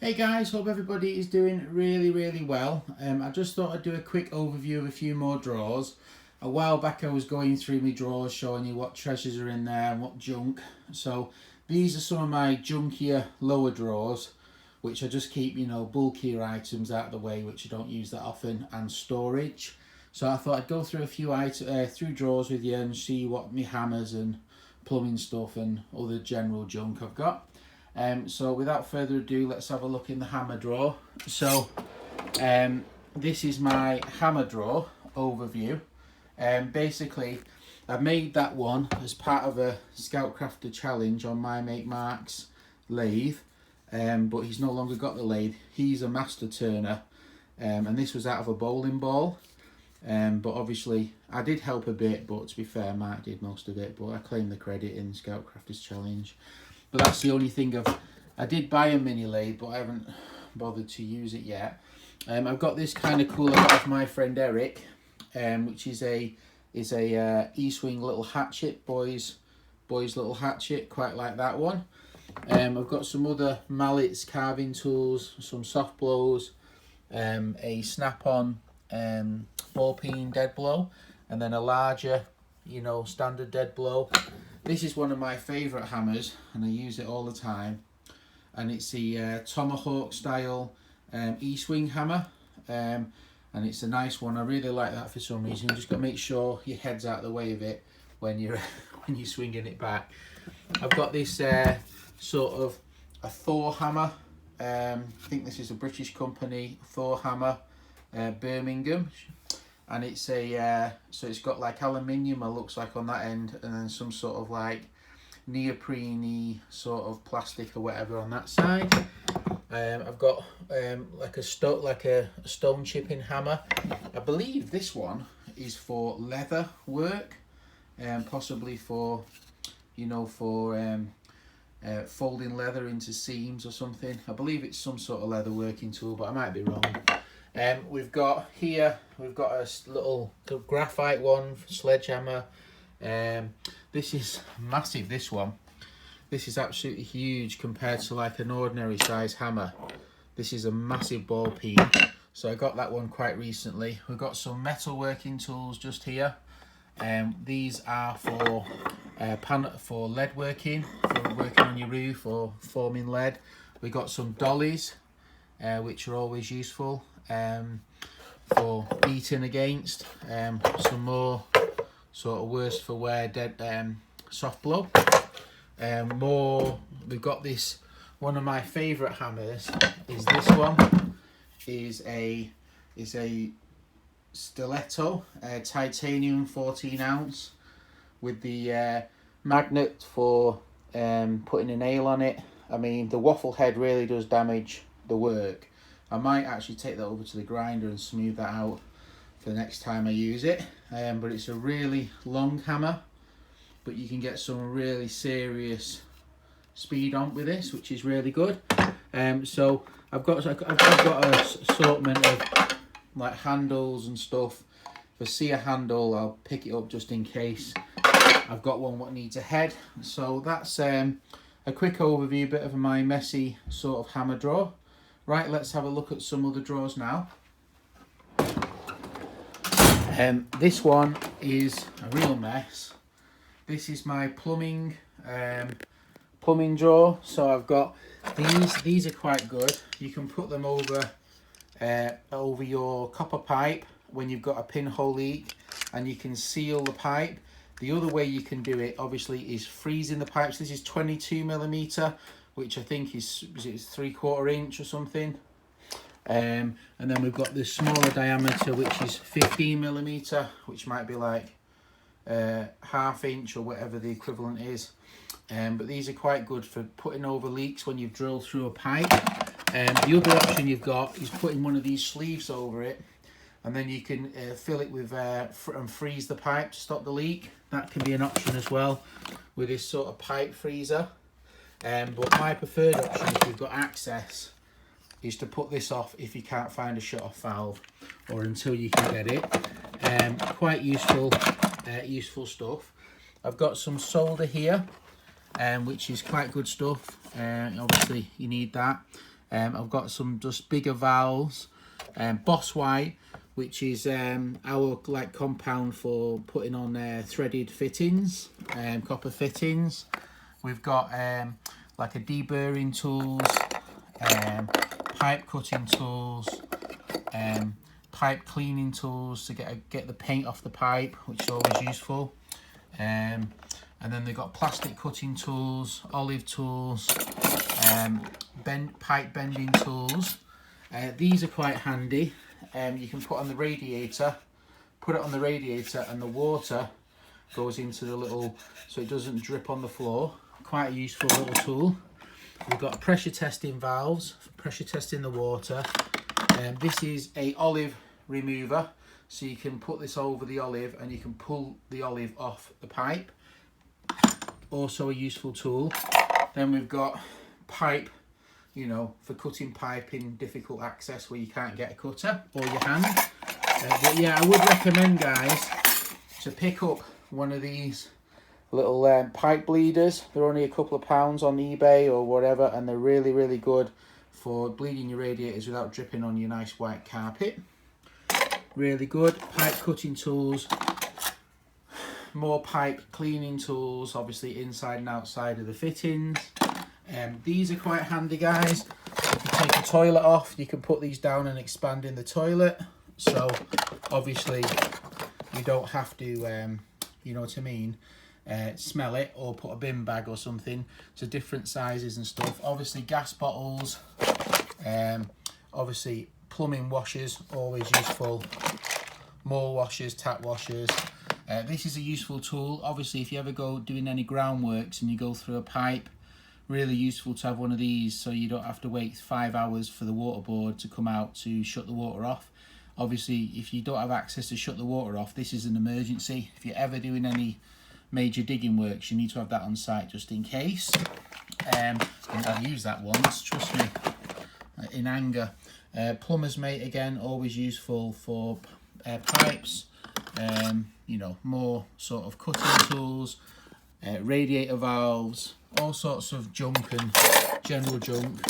Hey guys, hope everybody is doing really well. I just thought I'd do a quick overview of a few more drawers. A while back I was going through my drawers showing you what treasures are in there and what junk. So these are some of my junkier lower drawers, which I just keep, bulkier items out of the way, which I don't use that often, and storage. So I thought I'd go through a few through drawers with you and see what my hammers and plumbing stuff and other general junk I've got. So without further ado, let's have a look in the hammer drawer. So this is my hammer drawer overview. Basically, I made that one as part of a Scout Crafter challenge on my mate Mark's lathe, but he's no longer got the lathe. He's a master turner, and this was out of a bowling ball. But obviously I did help a bit, but to be fair, Mark did most of it, but I claim the credit in Scout Crafters challenge. But that's the only thing I did buy a mini lathe, but I haven't bothered to use it yet. I've got this kind of cool I got off my friend Eric, which is a E-swing little hatchet, boys little hatchet, quite like that one. I've got some other mallets, carving tools, some soft blows, a snap-on ball peen dead blow, and then a larger, standard dead blow. This is one of my favourite hammers, and I use it all the time. And it's the tomahawk style E-swing hammer, and it's a nice one. I really like that for some reason. You just got to make sure your head's out of the way of it when you're swinging it back. I've got this sort of a Thor hammer. I think this is a British company, Thor hammer, Birmingham. And it's so it's got like aluminium, it looks like, on that end, and then some sort of like neoprene sort of plastic or whatever on that side. I've got like a stone chipping hammer. I believe this one is for leather work, possibly for folding leather into seams or something. I believe it's some sort of leather working tool, but I might be wrong. We've got a little graphite one, sledgehammer. This is massive, this one. This is absolutely huge compared to like an ordinary size hammer. This is a massive ball peen. So I got that one quite recently. We've got some metal working tools just here. These are for lead working, for working on your roof or forming lead. We've got some dollies, which are always useful. For beating against, some more sort of worse for wear dead soft blow. We've got this, one of my favourite hammers is this one, is a stiletto, titanium 14 ounce with the magnet for putting a nail on it. I mean, the waffle head really does damage the work. I might actually take that over to the grinder and smooth that out for the next time I use it. But it's a really long hammer, but you can get some really serious speed on with this, which is really good. So I've got an assortment of like handles and stuff. If I see a handle, I'll pick it up just in case. I've got one what needs a head. So that's a quick overview, bit of my messy sort of hammer drawer. Right, let's have a look at some other drawers now. This one is a real mess. This is my plumbing drawer. So I've got these are quite good. You can put them over your copper pipe when you've got a pinhole leak, and you can seal the pipe. The other way you can do it, obviously, is freezing the pipes. This is 22mm, which I think is 3/4 inch or something. And then we've got the smaller diameter, which is 15mm, which might be like 1/2 inch or whatever the equivalent is. But these are quite good for putting over leaks when you've drilled through a pipe. The other option you've got is putting one of these sleeves over it, and then you can fill it with and freeze the pipe to stop the leak. That can be an option as well with this sort of pipe freezer. But my preferred option, if you've got access, is to put this off if you can't find a shut-off valve, or until you can get it. Quite useful stuff. I've got some solder here, which is quite good stuff. Obviously, you need that. I've got some just bigger valves, Boss White, which is our like compound for putting on threaded fittings, copper fittings. We've got like a deburring tools, pipe cutting tools, pipe cleaning tools to get the paint off the pipe, which is always useful. And then they've got plastic cutting tools, olive tools, pipe bending tools. These are quite handy. You can put on the radiator, and the water goes into the little, so it doesn't drip on the floor. Quite a useful little tool. We've got pressure testing valves for pressure testing the water. This is a olive remover, so you can put this over the olive and you can pull the olive off the pipe. Also a useful tool. Then we've got pipe, you know, for cutting pipe in difficult access where you can't get a cutter or your hand. But yeah, I would recommend, guys, to pick up one of these little pipe bleeders. They're only a couple of pounds on eBay or whatever, and they're really, really good for bleeding your radiators without dripping on your nice white carpet. Really good. Pipe cutting tools, more pipe cleaning tools, obviously inside and outside of the fittings. These are quite handy, guys. If you take a toilet off, you can put these down and expand in the toilet. So obviously you don't have to, you know what I mean, smell it or put a bin bag or something. So different sizes and stuff. Obviously gas bottles, obviously plumbing washers, always useful. More washers, tap washers. This is a useful tool. Obviously if you ever go doing any groundworks and you go through a pipe, really useful to have one of these, so you don't have to wait 5 hours for the water board to come out to shut the water off. Obviously if you don't have access to shut the water off, this is an emergency. If you're ever doing any major digging works, you need to have that on site just in case. And I've used that once, trust me, in anger. Plumber's mate, again, always useful for pipes. You know, more sort of cutting tools, radiator valves, all sorts of junk and general junk.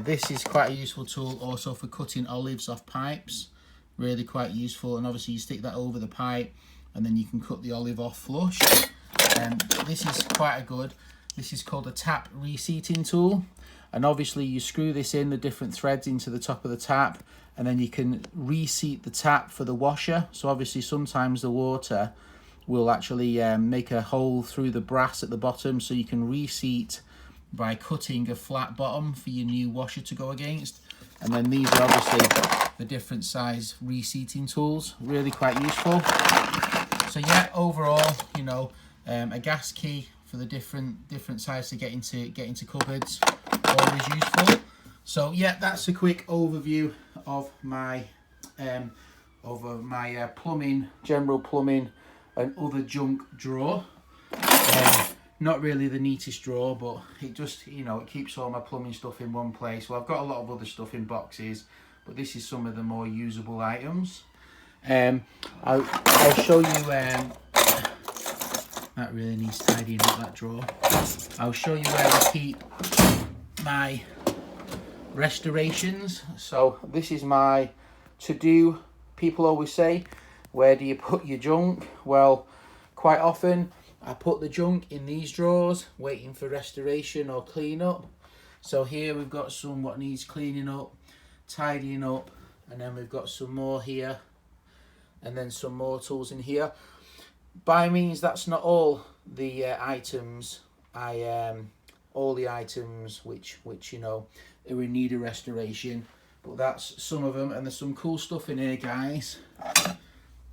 This is quite a useful tool also for cutting olives off pipes. Really quite useful, and obviously you stick that over the pipe and then you can cut the olive off flush. This is quite a good, this is called a tap reseating tool, and obviously you screw this in, the different threads into the top of the tap, and then you can reseat the tap for the washer. So obviously sometimes the water will actually make a hole through the brass at the bottom, so you can reseat by cutting a flat bottom for your new washer to go against. And then these are obviously the different size reseating tools, really quite useful. So yeah, overall, you know, a gas key for the different size to get into cupboards, always useful. So yeah, that's a quick overview of my plumbing, general plumbing and other junk drawer. Not really the neatest drawer, but it just, you know, it keeps all my plumbing stuff in one place. Well, I've got a lot of other stuff in boxes, but this is some of the more usable items. I'll show you, that really needs tidying up, that drawer. I'll show you where I keep my restorations. So this is my to-do. People always say, where do you put your junk? Well, quite often I put the junk in these drawers waiting for restoration or clean up. So here we've got some what needs cleaning up, tidying up, and then we've got some more here, and then some more tools in here. By means that's not all the items all the items which you know are in need of restoration, but that's some of them. And there's some cool stuff in here, guys,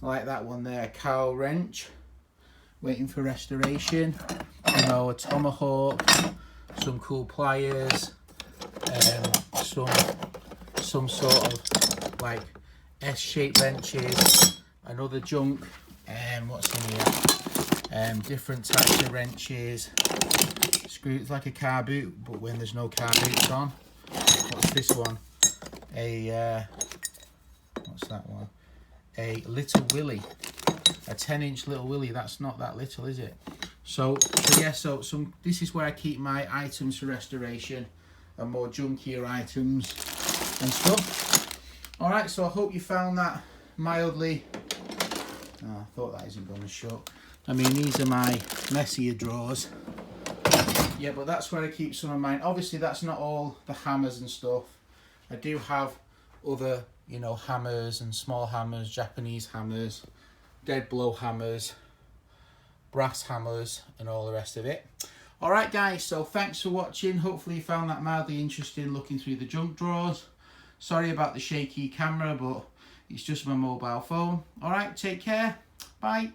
like that one there, a cowl wrench waiting for restoration, you know, a tomahawk, some cool pliers, some sort of like S-shaped wrenches, and other junk. What's in here? Different types of wrenches, screws, like a car boot, but when there's no car boots on. What's this one? What's that one? A little willy, a 10-inch little willy. That's not that little, is it? So yeah, so this is where I keep my items for restoration. and more junkier items and stuff. Alright, so I hope you found that mildly... Oh, I thought that isn't going to shut. I mean, these are my messier drawers. Yeah, but that's where I keep some of mine. Obviously, that's not all the hammers and stuff. I do have other, you know, hammers and small hammers, Japanese hammers, dead blow hammers, brass hammers, and all the rest of it. Alright guys, so thanks for watching. Hopefully you found that mildly interesting looking through the junk drawers. Sorry about the shaky camera, but it's just my mobile phone. Alright, take care. Bye.